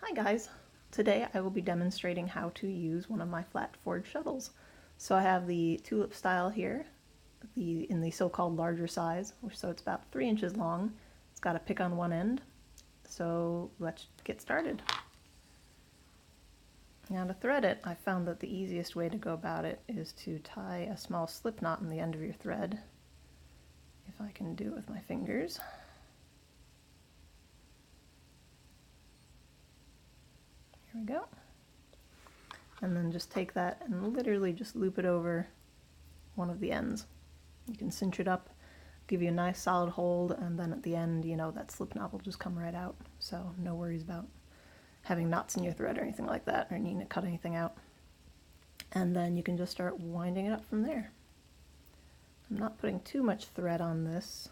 Hi guys! Today I will be demonstrating how to use one of my flat forged shuttles. So I have the tulip style here, in the so-called larger size, so it's about 3 inches long. It's got a pick on one end, so let's get started. Now to thread it, I found that the easiest way to go about it is to tie a small slip knot in the end of your thread, if I can do it with my fingers. Here we go. And then just take that and literally just loop it over one of the ends. You can cinch it up, give you a nice solid hold, and then at the end, you know, that slip knot will just come right out. So no worries about having knots in your thread or anything like that, or needing to cut anything out. And then you can just start winding it up from there. I'm not putting too much thread on this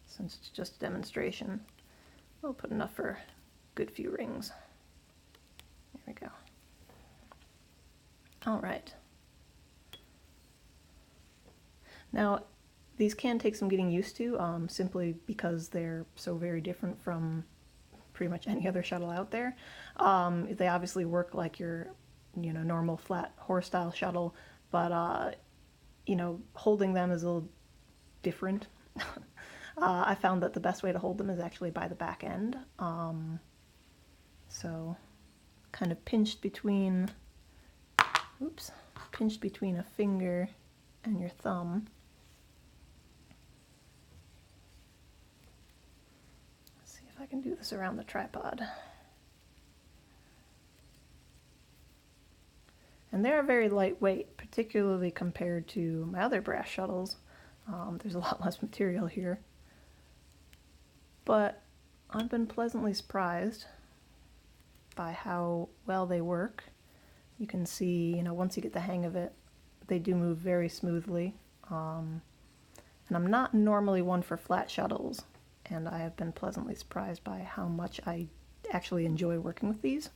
since it's just a demonstration. We'll put enough for a good few rings. There we go. All right. Now, these can take some getting used to, simply because they're so very different from pretty much any other shuttle out there. They obviously work like your, normal flat horse-style shuttle, but holding them is a little different. I found that the best way to hold them is actually by the back end. So kind of pinched between a finger and your thumb. Let's see if I can do this around the tripod. And they're very lightweight, particularly compared to my other brass shuttles. There's a lot less material here. But I've been pleasantly surprised by how well they work. You can see, once you get the hang of it, they do move very smoothly. And I'm not normally one for flat shuttles, and I have been pleasantly surprised by how much I actually enjoy working with these.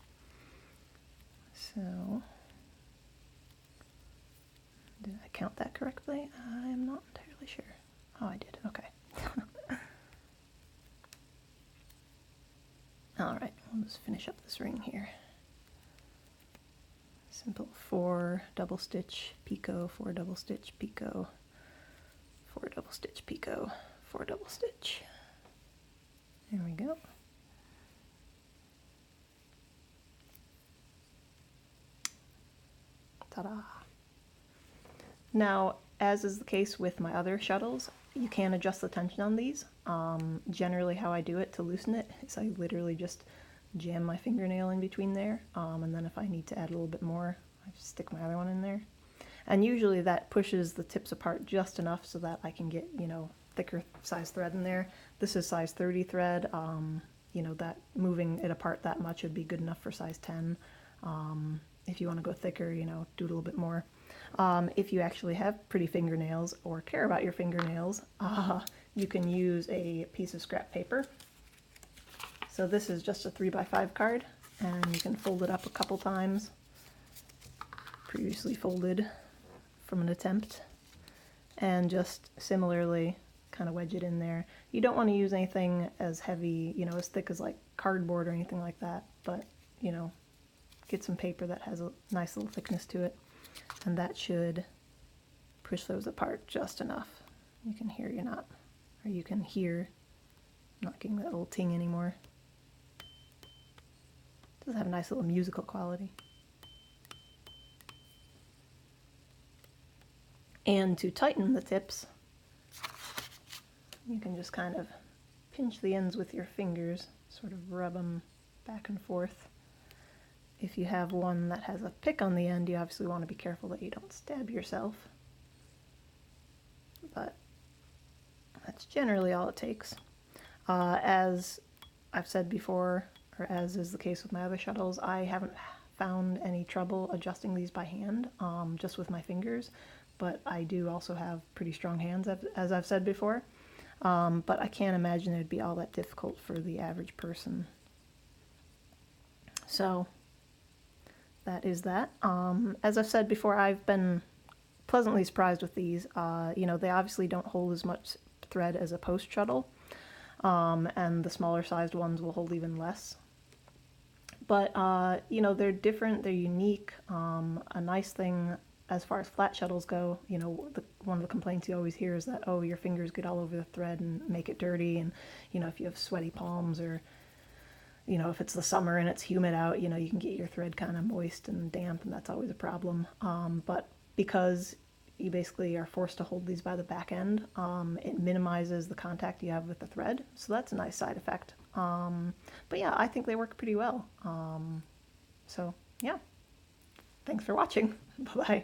So, did I count that correctly? I'm not entirely sure. Oh, I did. Okay. Alright, we'll just finish up this ring here. Simple 4 double stitch picot, 4 double stitch picot, 4 double stitch picot, 4 double stitch. There we go. Ta-da! Now, as is the case with my other shuttles, you can adjust the tension on these. Generally how I do it to loosen it is I literally just jam my fingernail in between there, and then if I need to add a little bit more, I just stick my other one in there. And usually that pushes the tips apart just enough so that I can get, thicker size thread in there. This is size 30 thread. That moving it apart that much would be good enough for size 10. If you want to go thicker, do a little bit more. If you actually have pretty fingernails or care about your fingernails, you can use a piece of scrap paper. So this is just a 3x5 card, and you can fold it up a couple times, previously folded from an attempt, and just similarly kind of wedge it in there. You don't want to use anything as heavy, as thick as like cardboard or anything like that, but get some paper that has a nice little thickness to it, and that should push those apart just enough. You can hear you're not, or you can hear I'm not getting that little ting anymore. It does have a nice little musical quality. And to tighten the tips, you can just kind of pinch the ends with your fingers, sort of rub them back and forth. If you have one that has a pick on the end, you obviously want to be careful that you don't stab yourself. But that's generally all it takes. As I've said before, or as is the case with my other shuttles, I haven't found any trouble adjusting these by hand, just with my fingers. But I do also have pretty strong hands, as I've said before. But I can't imagine it would be all that difficult for the average person. So that is that. As I've said before, I've been pleasantly surprised with these. They obviously don't hold as much thread as a post shuttle, and the smaller sized ones will hold even less. But you know, they're different, they're unique. A nice thing as far as flat shuttles go, you know, one of the complaints you always hear is that, oh, your fingers get all over the thread and make it dirty, and you know, if you have sweaty palms, or you know, if it's the summer and it's humid out, you know, you can get your thread kind of moist and damp, and that's always a problem. But because you basically are forced to hold these by the back end, it minimizes the contact you have with the thread, so that's a nice side effect. But yeah, I think they work pretty well. So yeah, thanks for watching. Bye bye.